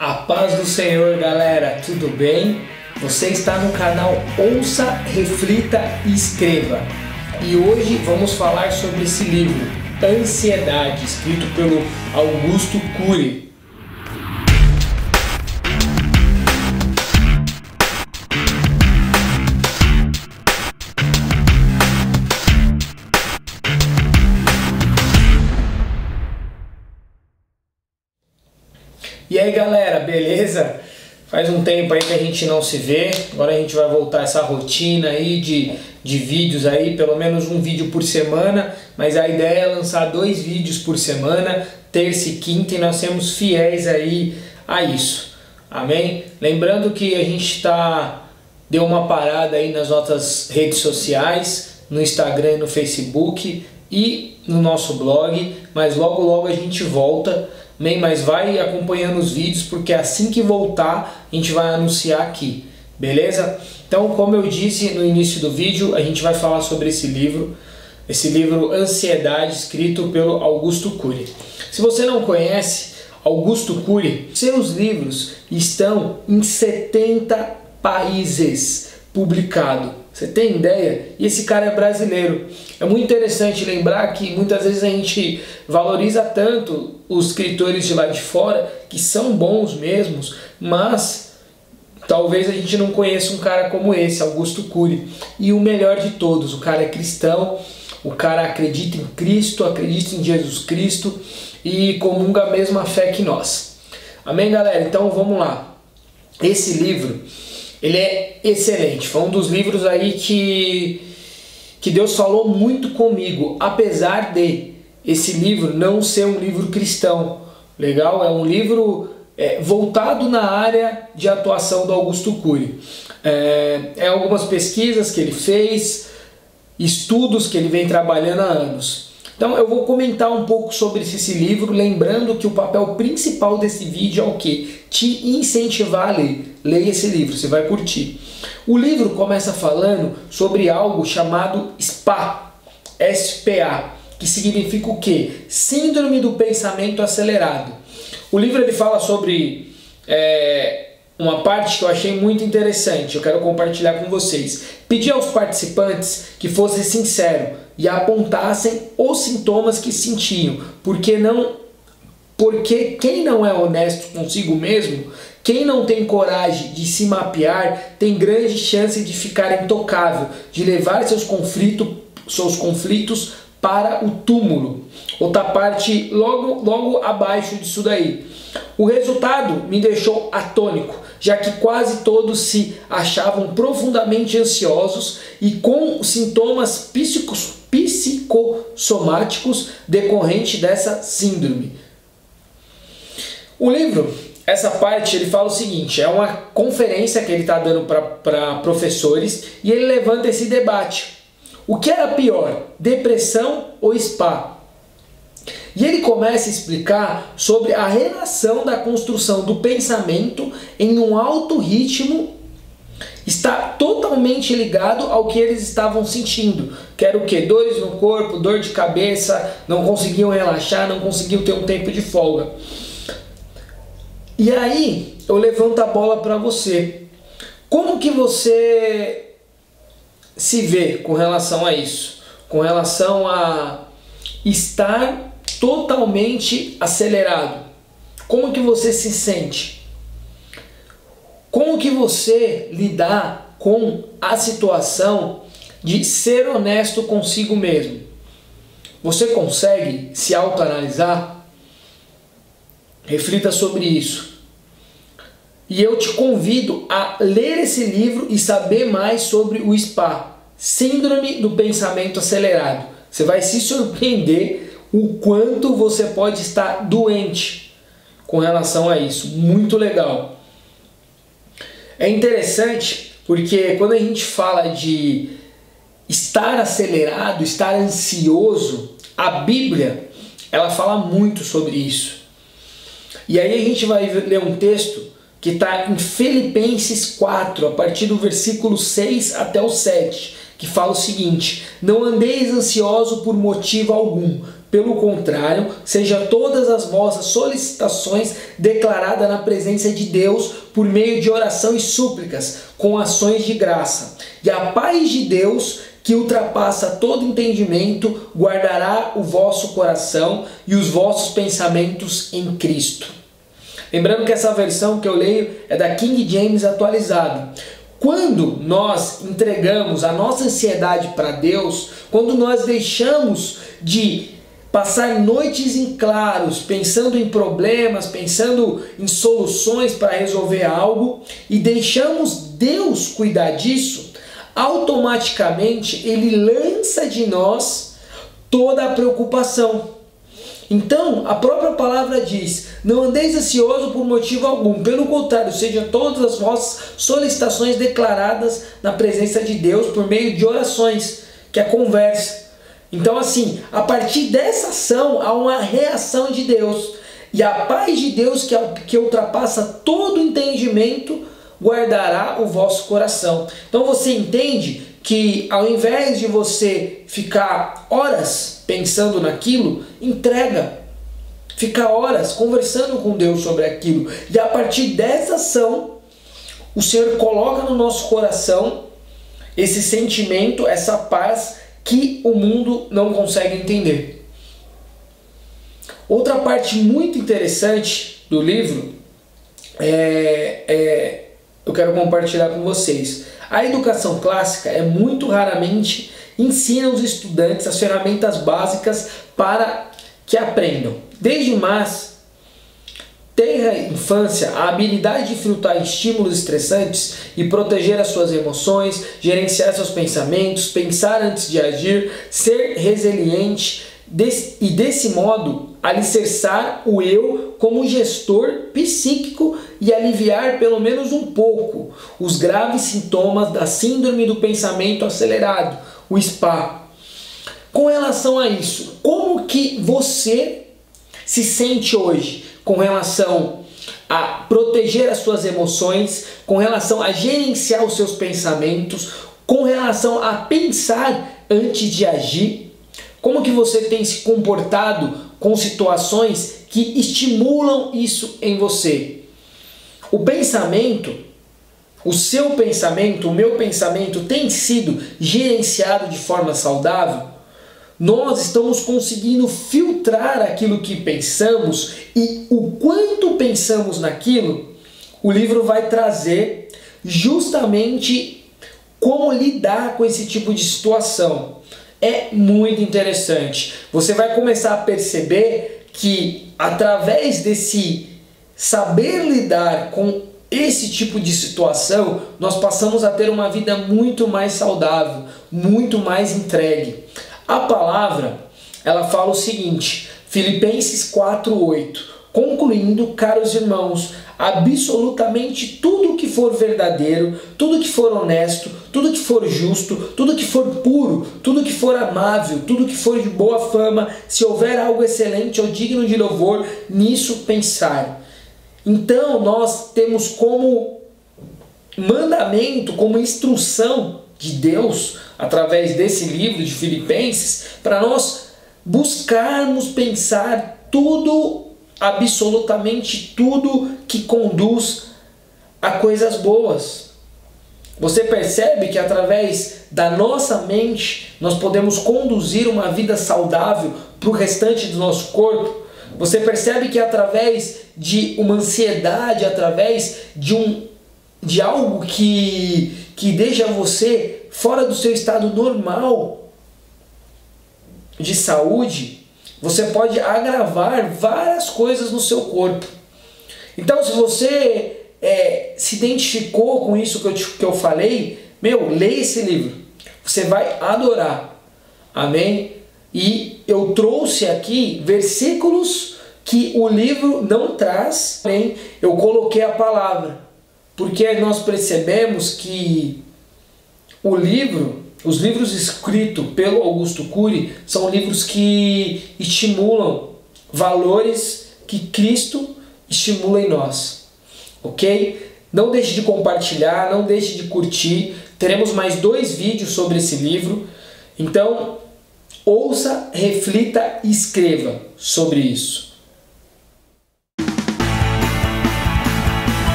A paz do Senhor, galera, tudo bem? Você está no canal Ouça, Reflita e Escreva. E hoje vamos falar sobre esse livro, Ansiedade, escrito pelo Augusto Cury. E aí galera, beleza? Faz um tempo aí que a gente não se vê, agora a gente vai voltar essa rotina aí de vídeos aí, pelo menos um vídeo por semana, mas a ideia é lançar 2 vídeos por semana, terça e quinta, e nós sermos fiéis aí a isso, amém? Lembrando que a gente deu uma parada aí nas nossas redes sociais, no Instagram e no Facebook e no nosso blog, mas logo a gente volta. Mas vai acompanhando os vídeos, porque assim que voltar a gente vai anunciar aqui, beleza? Então, como eu disse no início do vídeo, a gente vai falar sobre esse livro Ansiedade, escrito pelo Augusto Cury. Se você não conhece Augusto Cury, seus livros estão em 70 países publicados. Você tem ideia? E esse cara é brasileiro. É muito interessante lembrar que muitas vezes a gente valoriza tanto os escritores de lá de fora, que são bons mesmos, mas talvez a gente não conheça um cara como esse, Augusto Cury. E o melhor de todos, o cara é cristão, o cara acredita em Cristo, acredita em Jesus Cristo e comunga a mesma fé que nós. Amém, galera? Então vamos lá. Esse livro, ele é excelente, foi um dos livros aí que Deus falou muito comigo, apesar de esse livro não ser um livro cristão, legal? É um livro voltado na área de atuação do Augusto Cury. Algumas pesquisas que ele fez, estudos que ele vem trabalhando há anos. Então eu vou comentar um pouco sobre esse livro, lembrando que o papel principal desse vídeo é o quê? Te incentivar a ler. Leia esse livro, você vai curtir. O livro começa falando sobre algo chamado SPA, S-P-A, que significa o quê? Síndrome do pensamento acelerado. O livro ele fala sobre uma parte que eu achei muito interessante, eu quero compartilhar com vocês. Pedi aos participantes que fossem sinceros e apontassem os sintomas que sentiam, porque quem não é honesto consigo mesmo, quem não tem coragem de se mapear, tem grande chance de ficar intocável, de levar seus conflitos para o túmulo. Outra parte logo abaixo disso daí. O resultado me deixou atônico, já que quase todos se achavam profundamente ansiosos e com sintomas psicossomáticos decorrentes dessa síndrome. O livro, essa parte, ele fala o seguinte, é uma conferência que ele está dando para professores e ele levanta esse debate. O que era pior, depressão ou SPA? E ele começa a explicar sobre a relação da construção do pensamento em um alto ritmo está totalmente ligado ao que eles estavam sentindo. Que era o quê? Dores no corpo, dor de cabeça, não conseguiam relaxar, não conseguiam ter um tempo de folga. E aí eu levanto a bola para você. Como que você se vê com relação a isso? Com relação a estar totalmente acelerado. Como que você se sente? Como que você lidar com a situação de ser honesto consigo mesmo? Você consegue se autoanalisar? Reflita sobre isso. E eu te convido a ler esse livro e saber mais sobre o SPA, Síndrome do Pensamento Acelerado. Você vai se surpreender o quanto você pode estar doente com relação a isso. Muito legal. É interessante porque quando a gente fala de estar acelerado, estar ansioso, a Bíblia, ela fala muito sobre isso. E aí a gente vai ler um texto que está em Filipenses 4, a partir do versículo 6 até o 7, que fala o seguinte: não andeis ansioso por motivo algum, Pelo contrário, seja todas as vossas solicitações declaradas na presença de Deus por meio de oração e súplicas, com ações de graça. E a paz de Deus, que ultrapassa todo entendimento, guardará o vosso coração e os vossos pensamentos em Cristo. Lembrando que essa versão que eu leio é da King James atualizado. Quando nós entregamos a nossa ansiedade para Deus, quando nós deixamos de passar noites em claros, pensando em problemas, pensando em soluções para resolver algo, e deixamos Deus cuidar disso, automaticamente Ele lança de nós toda a preocupação. Então, a própria palavra diz: não andeis ansioso por motivo algum, pelo contrário, seja todas as vossas solicitações declaradas na presença de Deus por meio de orações, que é conversa. Então, assim, a partir dessa ação há uma reação de Deus, e a paz de Deus, que ultrapassa todo entendimento, guardará o vosso coração. Então você entende que ao invés de você ficar horas pensando naquilo, entrega. Fica horas conversando com Deus sobre aquilo. E a partir dessa ação, o Senhor coloca no nosso coração esse sentimento, essa paz que o mundo não consegue entender. Outra parte muito interessante do livro eu quero compartilhar com vocês. A educação clássica muito raramente ensina os estudantes as ferramentas básicas para que aprendam. Desde tenra infância, a habilidade de filtrar estímulos estressantes e proteger as suas emoções, gerenciar seus pensamentos, pensar antes de agir, ser resiliente e desse modo alicerçar o eu como gestor psíquico e aliviar pelo menos um pouco os graves sintomas da síndrome do pensamento acelerado, o SPA. Com relação a isso, como que você se sente hoje com relação a proteger as suas emoções, com relação a gerenciar os seus pensamentos, com relação a pensar antes de agir? Como que você tem se comportado com situações que estimulam isso em você? O pensamento, o seu pensamento, o meu pensamento tem sido gerenciado de forma saudável? Nós estamos conseguindo filtrar aquilo que pensamos e o quanto pensamos naquilo? O livro vai trazer justamente como lidar com esse tipo de situação. É muito interessante. Você vai começar a perceber que através desse saber lidar com esse tipo de situação, nós passamos a ter uma vida muito mais saudável, muito mais entregue. A palavra, ela fala o seguinte, Filipenses 4:8, concluindo, caros irmãos, absolutamente tudo que for verdadeiro, tudo que for honesto, tudo que for justo, tudo que for puro, tudo que for amável, tudo que for de boa fama, se houver algo excelente ou digno de louvor, nisso pensai. Então nós temos como mandamento, como instrução de Deus, através desse livro de Filipenses, para nós buscarmos pensar tudo, absolutamente tudo que conduz a coisas boas. Você percebe que através da nossa mente nós podemos conduzir uma vida saudável para o restante do nosso corpo? Você percebe que através de uma ansiedade, através de algo que deixa você fora do seu estado normal de saúde, você pode agravar várias coisas no seu corpo. Então, se você se identificou com isso que eu falei, leia esse livro. Você vai adorar. Amém? E eu trouxe aqui versículos que o livro não traz, porém eu coloquei a palavra. Porque nós percebemos que os livros escritos pelo Augusto Cury são livros que estimulam valores que Cristo estimula em nós. Ok? Não deixe de compartilhar, não deixe de curtir. Teremos mais 2 vídeos sobre esse livro. Então, ouça, reflita e escreva sobre isso.